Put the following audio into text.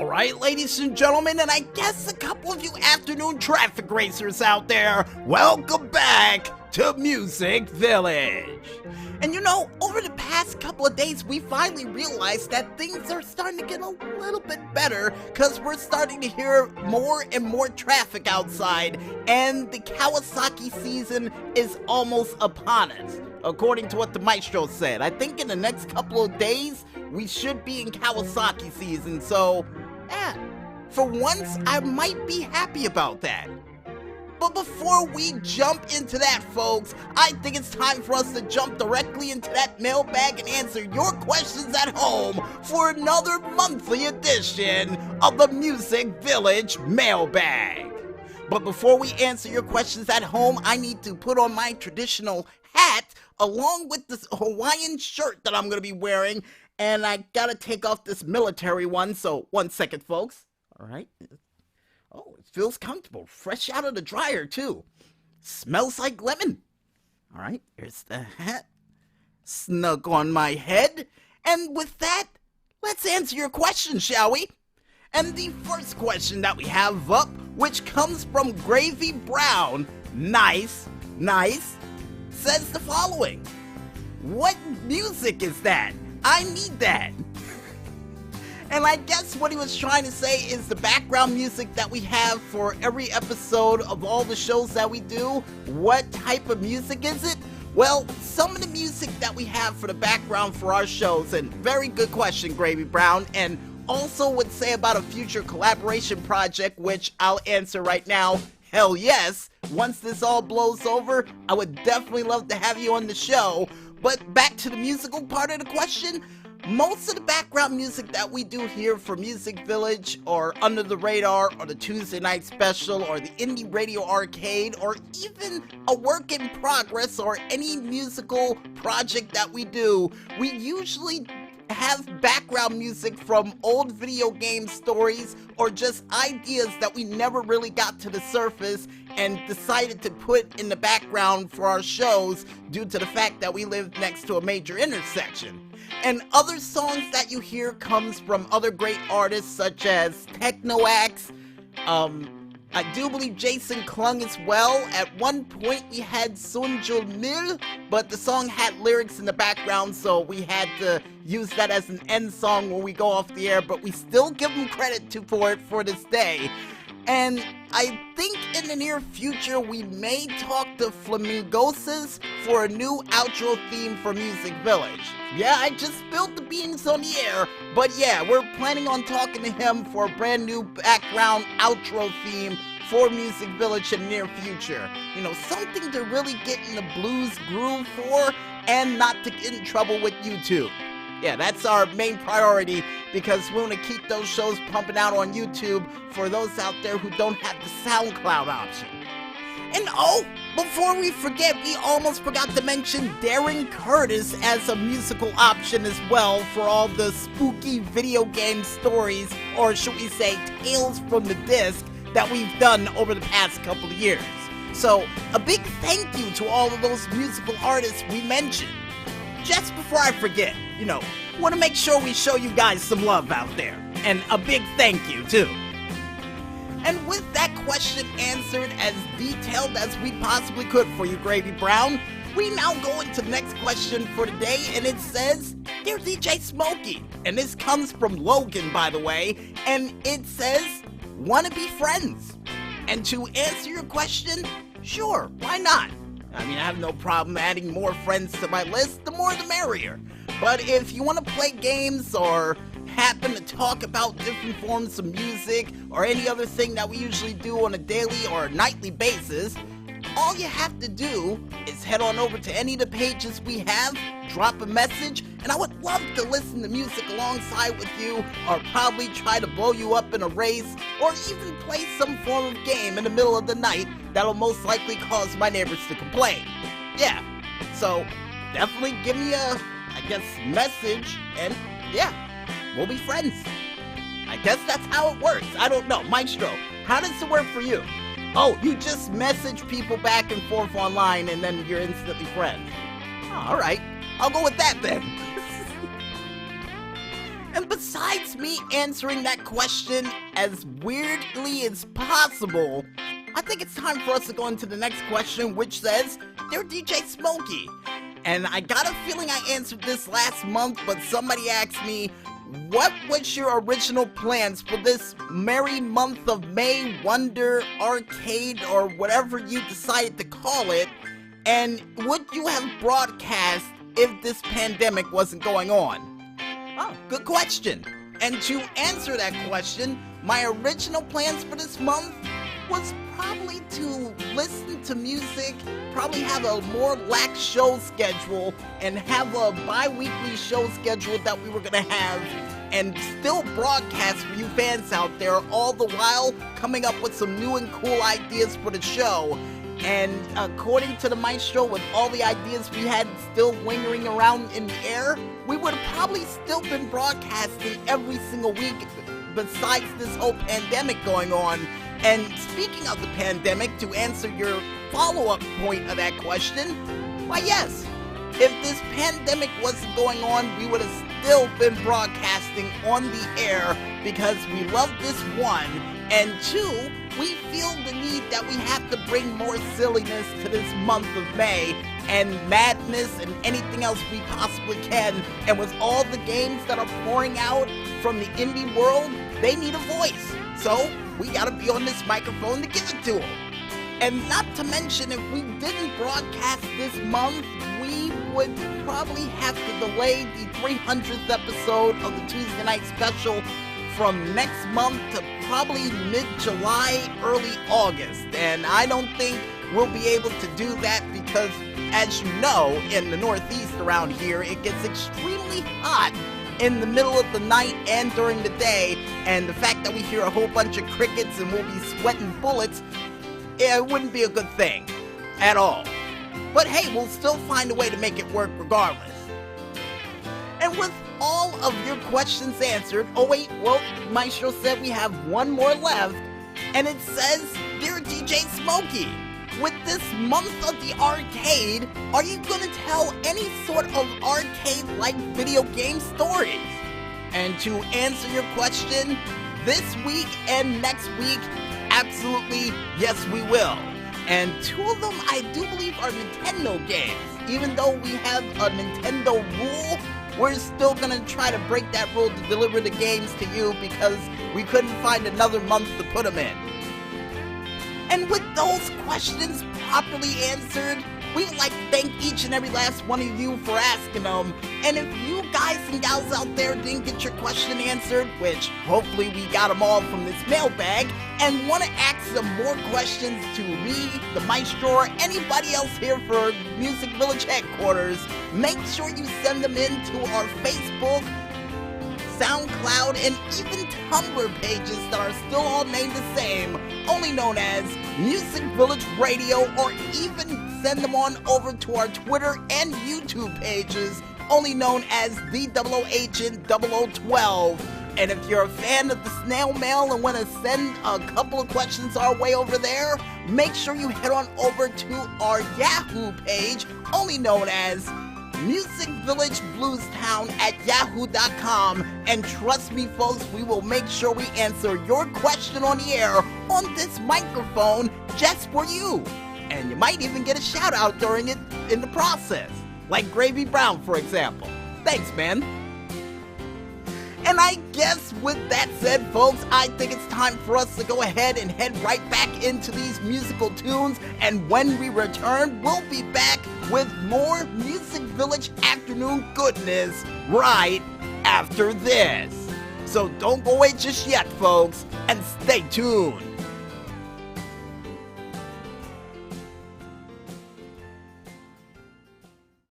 Alright, ladies and gentlemen, and I guess a couple of you afternoon traffic racers out there, welcome back to Music Village. And you know, over the past couple of days, we finally realized that things are starting to get a little bit better because we're starting to hear more and more traffic outside, and the Kawasaki season is almost upon us, according to what the maestro said. I think in the next couple of days, we should be in Kawasaki season, so yeah, for once, I might be happy about that. But before we jump into that, folks, I think it's time for us to jump directly into that mailbag and answer your questions at home for another monthly edition of the Music Village Mailbag. But before we answer your questions at home, I need to put on my traditional hat along with this Hawaiian shirt that I'm going to be wearing, and I gotta take off this military one, so 1 second, folks. All right. Oh, it feels comfortable. Fresh out of the dryer, too. Smells like lemon. All right, here's the hat. Snug on my head. And with that, let's answer your questions, shall we? And the first question that we have up, which comes from Gravy Brown, nice, says the following. What music is that? I need that. And I guess what he was trying to say is the background music that we have for every episode of all the shows that we do. What type of music is it? Well, some of the music that we have for the background for our shows, and very good question, Gravy Brown, and also would say about a future collaboration project, which I'll answer right now. Hell yes. Once this all blows over, I would definitely love to have you on the show. But back to the musical part of the question. Most of the background music that we do here for Music Village, or Under the Radar, or the Tuesday Night Special, or the Indie Radio Arcade, or even a work in progress, or any musical project that we do, we usually have background music from old video game stories or just ideas that we never really got to the surface and decided to put in the background for our shows due to the fact that we live next to a major intersection. And other songs that you hear comes from other great artists such as Technoax, I do believe Jason Klung as well. At one point we had Sunjul Mil, but the song had lyrics in the background, so we had to use that as an end song when we go off the air, but we still give them credit for it for this day. And I think in the near future we may talk to Flamingoses for a new outro theme for Music Village. Yeah, I just spilled the beans on the air, but yeah, we're planning on talking to him for a brand new background outro theme for Music Village in the near future. You know, something to really get in the blues groove for and not to get in trouble with YouTube. Yeah, that's our main priority because we want to keep those shows pumping out on YouTube for those out there who don't have the SoundCloud option. And oh, before we forget, we almost forgot to mention Darren Curtis as a musical option as well for all the spooky video game stories, or should we say tales from the disc, that we've done over the past couple of years. So, a big thank you to all of those musical artists we mentioned. Just before I forget, you know, want to make sure we show you guys some love out there. And a big thank you, too. And with that question answered as detailed as we possibly could for you, Gravy Brown, we now go into the next question for today, and it says, Dear DJ Smokey, and this comes from Logan, by the way, and it says, wanna be friends? And to answer your question, sure, why not? I mean, I have no problem adding more friends to my list, the more the merrier. But if you want to play games or happen to talk about different forms of music or any other thing that we usually do on a daily or nightly basis, all you have to do is head on over to any of the pages we have, drop a message, and I would love to listen to music alongside with you, or probably try to blow you up in a race, or even play some form of game in the middle of the night that'll most likely cause my neighbors to complain. Yeah, so definitely give me a, message, and yeah, we'll be friends. I guess that's how it works. I don't know. Maestro, how does it work for you? Oh, you just message people back and forth online and then you're instantly friends. Oh, alright, I'll go with that then. And besides me answering that question as weirdly as possible, I think it's time for us to go into the next question, which says, Dear DJ Smokey, and I got a feeling I answered this last month, but somebody asked me, what was your original plans for this merry month of May Wonder Arcade, or whatever you decided to call it, and would you have broadcast if this pandemic wasn't going on? Oh, good question. And to answer that question, my original plans for this month was probably to listen to music, probably have a more lax show schedule, and have a bi-weekly show schedule that we were going to have, and still broadcast for you fans out there, all the while coming up with some new and cool ideas for the show. And according to the maestro, with all the ideas we had still lingering around in the air, we would have probably still been broadcasting every single week besides this whole pandemic going on. And speaking of the pandemic, to answer your follow-up point of that question, why yes, if this pandemic wasn't going on, we would have still been broadcasting on the air because we love this, one, and two, we feel the need that we have to bring more silliness to this month of May and madness and anything else we possibly can. And with all the games that are pouring out from the indie world, they need a voice. So we gotta be on this microphone to give it to them. And not to mention, if we didn't broadcast this month, we would probably have to delay the 300th episode of the Tuesday Night Special from next month to probably mid-July, early August. And I don't think we'll be able to do that because, as you know, in the Northeast around here, it gets extremely hot in the middle of the night and during the day. And the fact that we hear a whole bunch of crickets and we'll be sweating bullets, it wouldn't be a good thing at all. But hey, we'll still find a way to make it work regardless. And with all of your questions answered, oh wait, well, Maestro said we have one more left, and it says, Dear DJ Smokey, with this month of the arcade, are you going to tell any sort of arcade-like video game stories? And to answer your question, this week and next week, absolutely, yes we will. And two of them I do believe are Nintendo games. Even though we have a Nintendo rule, we're still gonna try to break that rule to deliver the games to you because we couldn't find another month to put them in. And with those questions properly answered, we'd like to thank each and every last one of you for asking them. And if you guys and gals out there didn't get your question answered, which hopefully we got them all from this mailbag, and want to ask some more questions to me, the maestro, or anybody else here for Music Village headquarters, make sure you send them in to our Facebook, SoundCloud, and even Tumblr pages that are still all named the same, only known as Music Village Radio, or even send them on over to our Twitter and YouTube pages, only known as the 00Agent0012. And if you're a fan of the snail mail and want to send a couple of questions our way over there, make sure you head on over to our Yahoo page, only known as musicvillagebluestown@yahoo.com. And trust me, folks, we will make sure we answer your question on the air on this microphone just for you. And you might even get a shout out during it in the process, like Gravy Brown, for example. Thanks, man. And I guess with that said, folks, I think it's time for us to go ahead and head right back into these musical tunes. And when we return, we'll be back with more Music Village afternoon goodness right after this. So don't go away just yet, folks, and stay tuned.